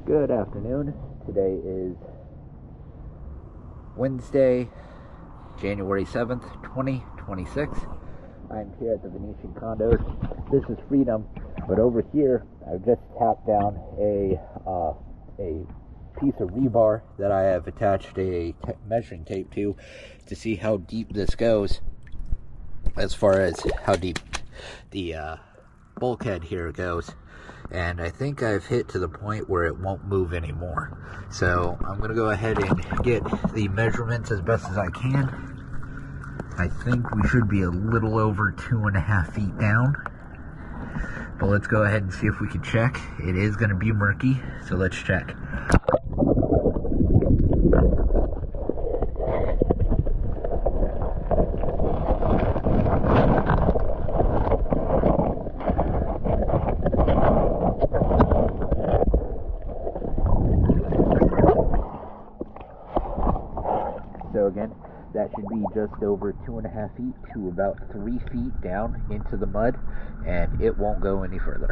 Good afternoon. Today is Wednesday, January 7th, 2026. I'm here at the Venetian Condos. This is Freedom, but over here I've just tapped down a piece of rebar that I have attached a measuring tape to see how deep this goes, as far as how deep the bulkhead here goes. And I think I've hit to the point where it won't move anymore. So I'm going to go ahead and get the measurements as best as I can. I think we should be a little over 2.5 feet down. But let's go ahead and see if we can check. It is going to be murky, so let's check. So again, that should be just over 2.5 feet to about 3 feet down into the mud, and it won't go any further.